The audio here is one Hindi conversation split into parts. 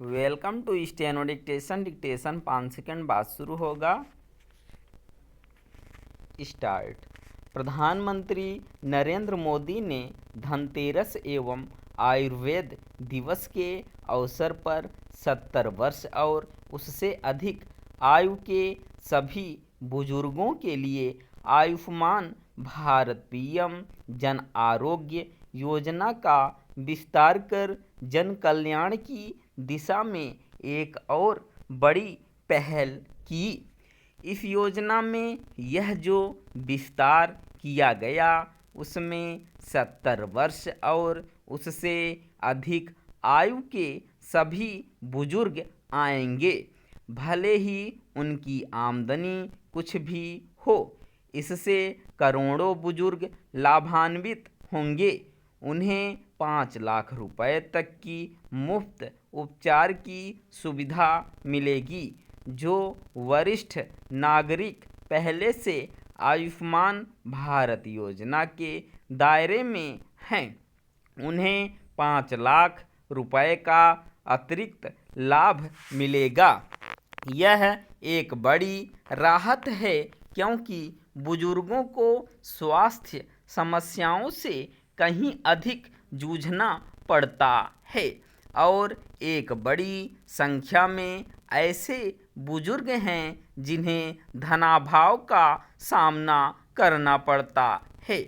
Welcome to steno dictation. Dictation 5 second बाद शुरू होगा। स्टार्ट। प्रधानमंत्री नरेंद्र मोदी ने धनतेरस एवं आयुर्वेद दिवस के अवसर पर 70 वर्ष और उससे अधिक आयु के सभी बुजुर्गों के लिए आयुष्मान भारत पीएम जन आरोग्य योजना का विस्तार कर जन कल्याण की दिशा में एक और बड़ी पहल की। इस योजना में यह जो विस्तार किया गया उसमें 70 वर्ष और उससे अधिक आयु के सभी बुजुर्ग आएंगे, भले ही उनकी आमदनी कुछ भी हो। इससे करोड़ों बुजुर्ग लाभान्वित होंगे। उन्हें 5 लाख रुपए तक की मुफ्त उपचार की सुविधा मिलेगी। जो वरिष्ठ नागरिक पहले से आयुष्मान भारत योजना के दायरे में हैं, उन्हें 5 लाख रुपए का अतिरिक्त लाभ मिलेगा। यह एक बड़ी राहत है क्योंकि बुजुर्गों को स्वास्थ्य समस्याओं से कहीं अधिक जूझना पड़ता है और एक बड़ी संख्या में ऐसे बुजुर्ग हैं जिन्हें धनाभाव का सामना करना पड़ता है।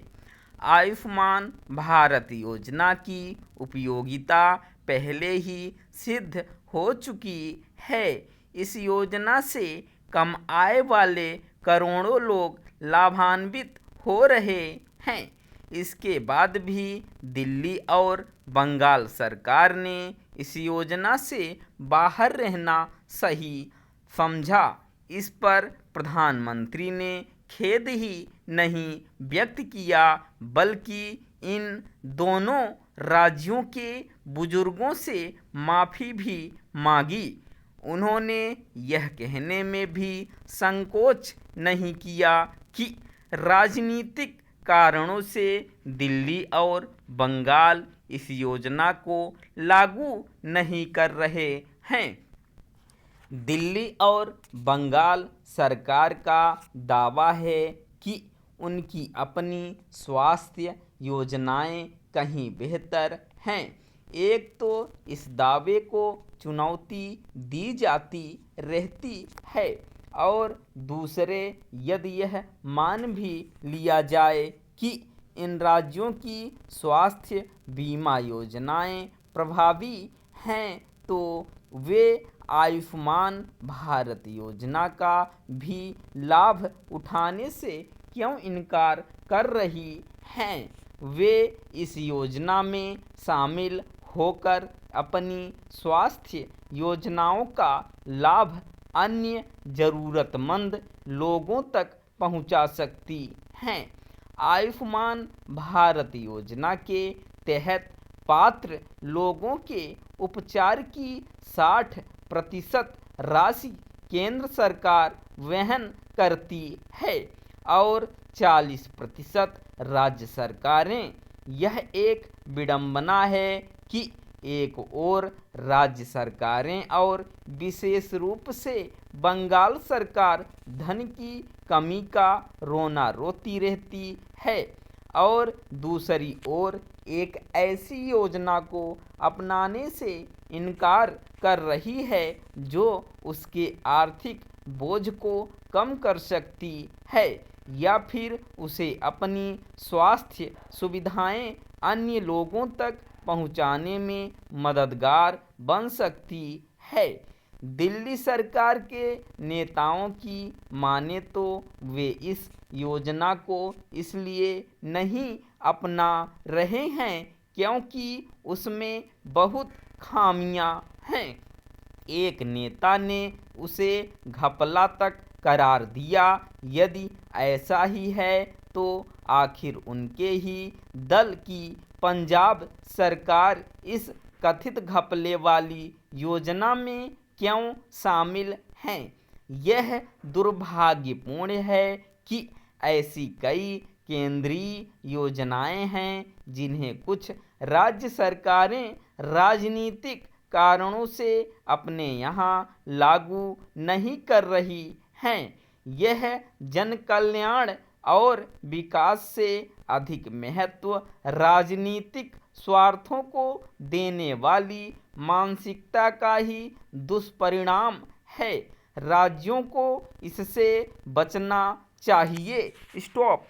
आयुष्मान भारत योजना की उपयोगिता पहले ही सिद्ध हो चुकी है। इस योजना से कम आय वाले करोड़ों लोग लाभान्वित हो रहे हैं। इसके बाद भी दिल्ली और बंगाल सरकार ने इस योजना से बाहर रहना सही समझा। इस पर प्रधानमंत्री ने खेद ही नहीं व्यक्त किया बल्कि इन दोनों राज्यों के बुजुर्गों से माफ़ी भी मांगी। उन्होंने यह कहने में भी संकोच नहीं किया कि राजनीतिक कारणों से दिल्ली और बंगाल इस योजना को लागू नहीं कर रहे हैं। दिल्ली और बंगाल सरकार का दावा है कि उनकी अपनी स्वास्थ्य योजनाएं कहीं बेहतर हैं। एक तो इस दावे को चुनौती दी जाती रहती है और दूसरे यदि यह मान भी लिया जाए कि इन राज्यों की स्वास्थ्य बीमा योजनाएं प्रभावी हैं तो वे आयुष्मान भारत योजना का भी लाभ उठाने से क्यों इनकार कर रही हैं। वे इस योजना में शामिल होकर अपनी स्वास्थ्य योजनाओं का लाभ अन्य ज़रूरतमंद लोगों तक पहुंचा सकती हैं। आयुष्मान भारत योजना के तहत पात्र लोगों के उपचार की 60% राशि केंद्र सरकार वहन करती है और 40% राज्य सरकारें। यह एक विडंबना है कि एक और राज्य सरकारें और विशेष रूप से बंगाल सरकार धन की कमी का रोना रोती रहती है और दूसरी ओर एक ऐसी योजना को अपनाने से इनकार कर रही है जो उसके आर्थिक बोझ को कम कर सकती है या फिर उसे अपनी स्वास्थ्य सुविधाएं अन्य लोगों तक पहुंचाने में मददगार बन सकती है। दिल्ली सरकार के नेताओं की माने तो वे इस योजना को इसलिए नहीं अपना रहे हैं क्योंकि उसमें बहुत खामियां हैं। एक नेता ने उसे घपला तक करार दिया। यदि ऐसा ही है तो आखिर उनके ही दल की पंजाब सरकार इस कथित घपले वाली योजना में क्यों शामिल हैं। यह दुर्भाग्यपूर्ण है कि ऐसी कई केंद्रीय योजनाएं हैं जिन्हें कुछ राज्य सरकारें राजनीतिक कारणों से अपने यहाँ लागू नहीं कर रही हैं। यह जन कल्याण और विकास से अधिक महत्व राजनीतिक स्वार्थों को देने वाली मानसिकता का ही दुष्परिणाम है। राज्यों को इससे बचना चाहिए। स्टॉप।